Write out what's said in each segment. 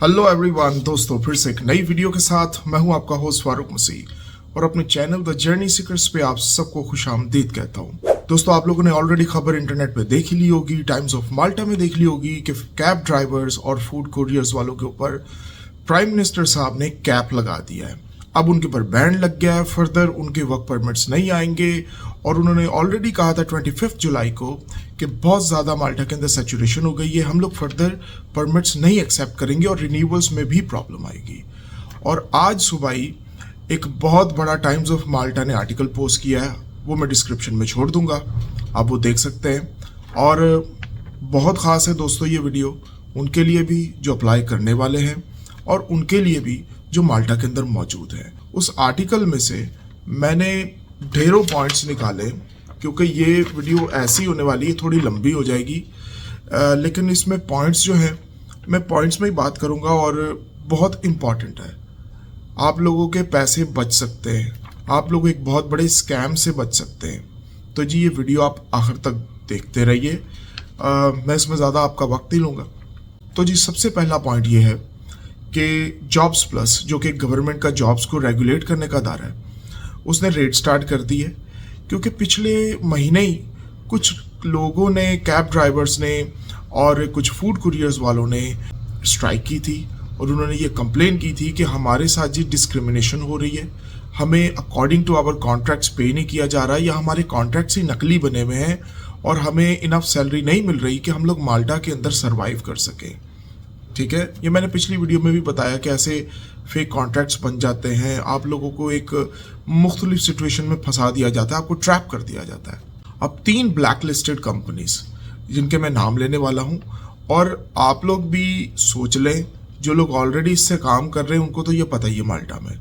Hello everyone दोस्तों, फिर से एक नई वीडियो के साथ मैं हूं आपका होस्ट फारूक मसीह और अपने चैनल द जर्नी सीकर्स पे आप सबको खुशामदीद कहता हूं। दोस्तों, आप लोगों ने ऑलरेडी खबर इंटरनेट पे देख ही ली होगी, टाइम्स ऑफ माल्टा में देख ली होगी कि कैब ड्राइवर्स और फूड कुरियर्स वालों के ऊपर प्राइम मिनिस्टर साहब ने कैप लगा दिया है। अब उनके ऊपर बैन लग गया है, फर्दर उनके वर्क परमिट्स नहीं आएंगे और उन्होंने ऑलरेडी कहा था 25 जुलाई को कि बहुत ज़्यादा माल्टा के अंदर सैचुरेशन हो गई है, हम लोग फर्दर परमिट्स नहीं एक्सेप्ट करेंगे और रिन्यूअल्स में भी प्रॉब्लम आएगी। और आज सुबह ही एक बहुत बड़ा टाइम्स ऑफ माल्टा ने आर्टिकल पोस्ट किया है, वो मैं डिस्क्रिप्शन में छोड़ दूंगा, आप वो देख सकते हैं। और बहुत ख़ास है दोस्तों ये वीडियो उनके लिए भी जो अप्लाई करने वाले हैं और उनके लिए भी जो माल्टा के अंदर मौजूद है। उस आर्टिकल में से मैंने ढेरों पॉइंट्स निकाले, क्योंकि ये वीडियो ऐसी होने वाली है, थोड़ी लंबी हो जाएगी, लेकिन इसमें पॉइंट्स जो हैं मैं पॉइंट्स में ही बात करूँगा और बहुत इम्पॉर्टेंट है। आप लोगों के पैसे बच सकते हैं, आप लोग एक बहुत बड़े स्कैम से बच सकते हैं। तो जी ये वीडियो आप आखिर तक देखते रहिए, मैं इसमें ज़्यादा आपका वक्त नहीं लूँगा। तो जी सबसे पहला पॉइंट ये है कि जॉब्स प्लस, जो कि गवर्नमेंट का जॉब्स को रेगुलेट करने का अदारा है, उसने रेड स्टार्ट कर दी है। क्योंकि पिछले महीने ही कुछ लोगों ने, कैब ड्राइवर्स ने और कुछ फूड कुरियर्स वालों ने स्ट्राइक की थी और उन्होंने ये कंप्लेन की थी कि हमारे साथ जी डिस्क्रिमिनेशन हो रही है, हमें अकॉर्डिंग टू आवर कॉन्ट्रैक्ट्स पे नहीं किया जा रहा है, या हमारे कॉन्ट्रैक्ट्स ही नकली बने हुए हैं और हमें इनफ सैलरी नहीं मिल रही कि हम लोग माल्टा के अंदर सर्वाइव कर सकें। ठीक है, ये मैंने पिछली वीडियो में भी बताया कि ऐसे फेक कॉन्ट्रैक्ट्स बन जाते हैं, आप लोगों को एक मुख्तलिफ सिचुएशन में फंसा दिया जाता है, आपको ट्रैप कर दिया जाता है। अब 3 ब्लैक लिस्टेड कंपनीज जिनके मैं नाम लेने वाला हूँ, और आप लोग भी सोच लें, जो लोग ऑलरेडी इससे काम कर रहे हैं उनको तो ये पता ही है माल्टा में।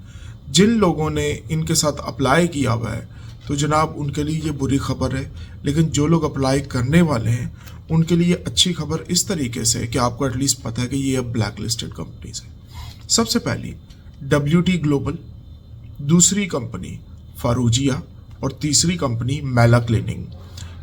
जिन लोगों ने इनके साथ अप्लाई किया हुआ है तो जनाब उनके लिए ये बुरी खबर है, लेकिन जो लोग अप्लाई करने वाले हैं उनके लिए अच्छी खबर इस तरीके से कि आपको एटलीस्ट पता है कि ये अब ब्लैक लिस्टेड कंपनीज है। सबसे पहली WT ग्लोबल, दूसरी कंपनी फारूजिया और तीसरी कंपनी मेला क्लीनिंग।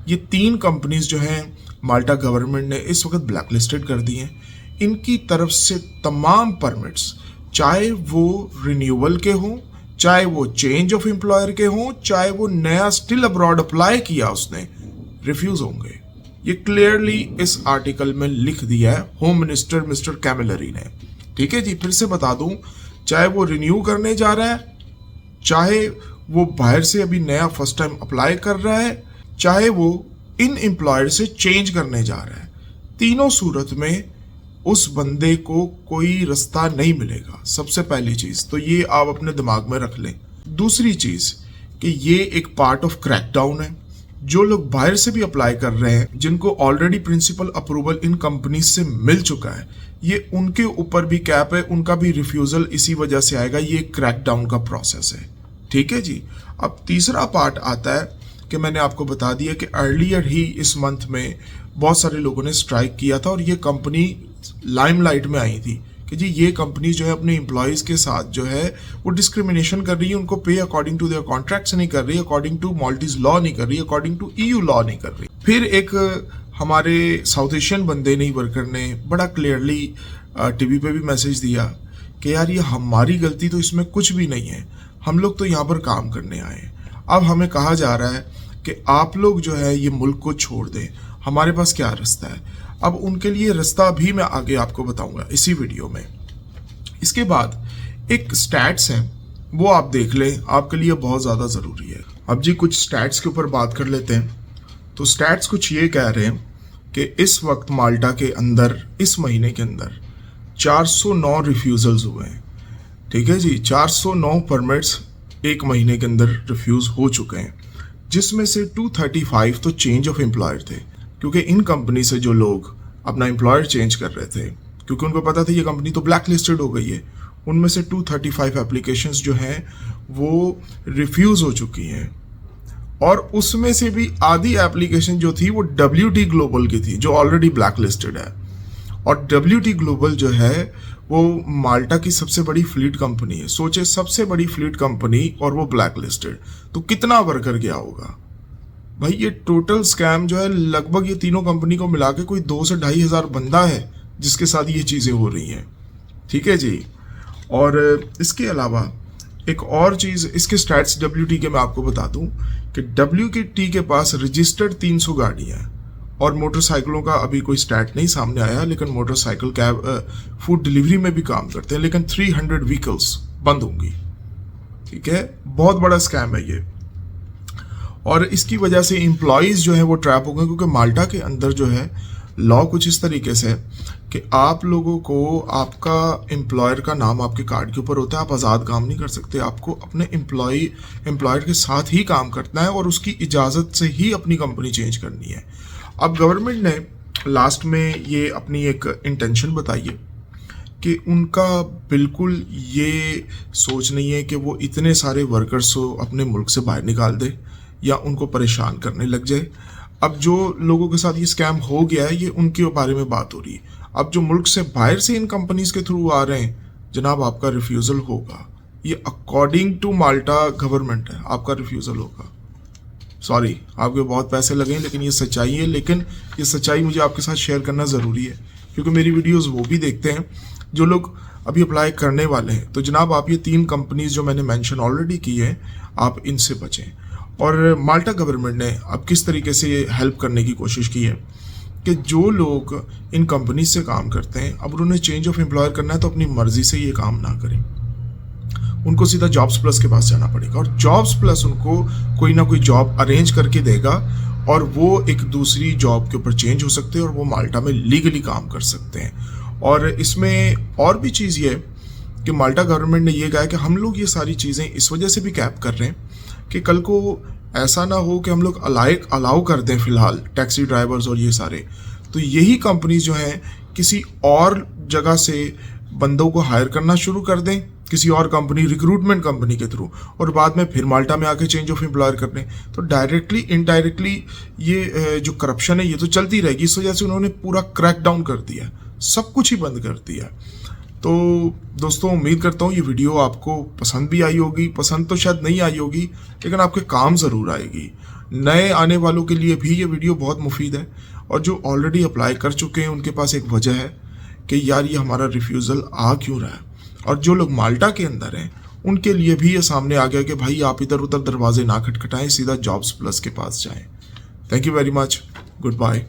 ये 3 कंपनीज जो हैं माल्टा गवर्नमेंट ने इस वक्त ब्लैक लिस्टेड कर दी हैं। इनकी तरफ से तमाम परमिट्स, चाहे वो रिन्यूअल के हों, चाहे वो चेंज ऑफ एम्प्लॉयर के हों, चाहे वो नया स्टिल अब्रॉड अप्लाई किया उसने, रिफ्यूज होंगे। ये क्लियरली इस आर्टिकल में लिख दिया है होम मिनिस्टर मिस्टर कैमिलरी ने। ठीक है जी, फिर से बता दूं, चाहे वो रिन्यू करने जा रहा है, चाहे वो बाहर से अभी नया फर्स्ट टाइम अप्लाई कर रहा है, चाहे वो इन एम्प्लॉयर से चेंज करने जा रहा है, तीनों सूरत में उस बंदे को कोई रास्ता नहीं मिलेगा। सबसे पहली चीज़ तो ये आप अपने दिमाग में रख लें। दूसरी चीज़ कि ये एक पार्ट ऑफ क्रैकडाउन है। जो लोग बाहर से भी अप्लाई कर रहे हैं, जिनको ऑलरेडी प्रिंसिपल अप्रूवल इन कंपनी से मिल चुका है, ये उनके ऊपर भी कैप है, उनका भी रिफ्यूज़ल इसी वजह से आएगा। ये क्रैकडाउन का प्रोसेस है। ठीक है जी। अब तीसरा पार्ट आता है कि मैंने आपको बता दिया कि अर्लियर ही इस मंथ में बहुत सारे लोगों ने स्ट्राइक किया था और ये कंपनी लाइमलाइट में आई थी कि जी ये कंपनी जो है अपने एम्प्लॉयज़ के साथ जो है वो डिस्क्रिमिनेशन कर रही है, उनको पे अकॉर्डिंग टू देयर कॉन्ट्रैक्ट्स नहीं कर रही, अकॉर्डिंग टू माल्टीज लॉ नहीं कर रही, अकॉर्डिंग टू EU लॉ नहीं कर रही। फिर एक हमारे साउथ एशियन बंदे ने, वर्कर ने बड़ा क्लियरली TV पे भी मैसेज दिया कि यार ये हमारी गलती तो इसमें कुछ भी नहीं है, हम लोग तो यहाँ पर काम करने आए हैं। अब हमें कहा जा रहा है कि आप लोग जो है ये मुल्क को छोड़ दें, हमारे पास क्या रास्ता है। अब उनके लिए रास्ता भी मैं आगे आपको बताऊंगा इसी वीडियो में। इसके बाद एक स्टैट्स है, वो आप देख लें, आपके लिए बहुत ज़्यादा ज़रूरी है। अब जी कुछ स्टैट्स के ऊपर बात कर लेते हैं। तो स्टैट्स कुछ ये कह रहे हैं कि इस वक्त माल्टा के अंदर इस महीने के अंदर 409 रिफ्यूज़ल्स हुए हैं। ठीक है जी, 409 परमिट्स एक महीने के अंदर रिफ्यूज़ हो चुके हैं, जिसमें से 235 तो चेंज ऑफ एम्प्लॉयर थे, क्योंकि इन कंपनी से जो लोग अपना एम्प्लॉयर चेंज कर रहे थे, क्योंकि उनको पता था ये कंपनी तो ब्लैक लिस्टेड हो गई है, उनमें से 235 एप्लीकेशंस जो हैं वो रिफ्यूज़ हो चुकी हैं। और उसमें से भी आधी एप्लीकेशन जो थी वो WT ग्लोबल की थी, जो ऑलरेडी ब्लैक लिस्टेड है। और WT ग्लोबल जो है वो माल्टा की सबसे बड़ी फ्लीट कंपनी है। सोचे, सबसे बड़ी फ्लीट कंपनी और वो ब्लैक लिस्टेड, तो कितना वर्कर गया होगा भाई। ये टोटल स्कैम जो है लगभग ये तीनों कंपनी को मिला के कोई 2 से 2,500 बंदा है जिसके साथ ये चीज़ें हो रही हैं। ठीक है जी। और इसके अलावा एक और चीज़, इसके स्टैट्स WT के मैं आपको बता दूं कि WT के पास रजिस्टर्ड 300 गाड़ियाँ हैं और मोटरसाइकिलों का अभी कोई स्टैट नहीं सामने आया, लेकिन मोटरसाइकिल कैब फूड डिलीवरी में भी काम करते हैं, लेकिन 300 व्हीकल्स बंद होंगी। ठीक है, बहुत बड़ा स्कैम है ये। और इसकी वजह से एम्प्लॉयज़ जो है वो ट्रैप हो गए, क्योंकि माल्टा के अंदर जो है लॉ कुछ इस तरीके से है कि आप लोगों को आपका एम्प्लॉयर का नाम आपके कार्ड के ऊपर होता है, आप आज़ाद काम नहीं कर सकते, आपको अपने एम्प्लॉयर के साथ ही काम करना है और उसकी इजाज़त से ही अपनी कंपनी चेंज करनी है। अब गवर्नमेंट ने लास्ट में ये अपनी एक इंटेंशन बताई है कि उनका बिल्कुल ये सोच नहीं है कि वो इतने सारे वर्कर्स को अपने मुल्क से बाहर निकाल दे या उनको परेशान करने लग जाए। अब जो लोगों के साथ ये स्कैम हो गया है, ये उनके बारे में बात हो रही है। अब जो मुल्क से बाहर से इन कंपनीज के थ्रू आ रहे हैं, जनाब आपका रिफ्यूज़ल होगा। ये अकॉर्डिंग टू माल्टा गवर्नमेंट है, आपका रिफ्यूज़ल होगा। सॉरी, आपके बहुत पैसे लगे हैं, लेकिन ये सच्चाई है। लेकिन ये सच्चाई मुझे आपके साथ शेयर करना ज़रूरी है, क्योंकि मेरी वीडियोस वो भी देखते हैं जो लोग अभी अप्लाई करने वाले हैं। तो जनाब आप ये 3 कंपनीज जो मैंने मेंशन ऑलरेडी की है, आप इनसे बचें। और माल्टा गवर्नमेंट ने अब किस तरीके से ये हेल्प करने की कोशिश की है कि जो लोग इन कंपनीज से काम करते हैं, अब उन्होंने चेंज ऑफ एम्प्लॉयर करना है तो अपनी मर्जी से ये काम ना करें, उनको सीधा जॉब्स प्लस के पास जाना पड़ेगा और जॉब्स प्लस उनको कोई ना कोई जॉब अरेंज करके देगा और वो एक दूसरी जॉब के ऊपर चेंज हो सकते हैं और वो माल्टा में लीगली काम कर सकते हैं। और इसमें और भी चीज़ ये है कि माल्टा गवर्नमेंट ने ये कहा है कि हम लोग ये सारी चीज़ें इस वजह से भी कैप कर रहे हैं कि कल को ऐसा ना हो कि हम लोग अलाउ कर दें फ़िलहाल टैक्सी ड्राइवर्स और ये सारे, तो यही कंपनीज जो हैं किसी और जगह से बंदों को हायर करना शुरू कर दें, किसी और कंपनी, रिक्रूटमेंट कंपनी के थ्रू, और बाद में फिर माल्टा में आके चेंज ऑफ एम्प्लॉयर कर दें। तो डायरेक्टली इनडायरेक्टली ये जो करप्शन है ये तो चलती रहेगी। इस वजह से उन्होंने पूरा क्रैक डाउन कर दिया, सब कुछ ही बंद कर दिया। तो दोस्तों, उम्मीद करता हूँ ये वीडियो आपको पसंद भी आई होगी। पसंद तो शायद नहीं आई होगी, लेकिन आपके काम ज़रूर आएगी। नए आने वालों के लिए भी ये वीडियो बहुत मुफीद है, और जो ऑलरेडी अप्लाई कर चुके हैं उनके पास एक वजह है कि यार ये हमारा रिफ्यूज़ल आ क्यों रहा है। और जो लोग माल्टा के अंदर हैं उनके लिए भी ये सामने आ गया कि भाई आप इधर उधर दरवाजे ना खटखटाएं, सीधा जॉब्स प्लस के पास जाएं। Thank you very much, good bye.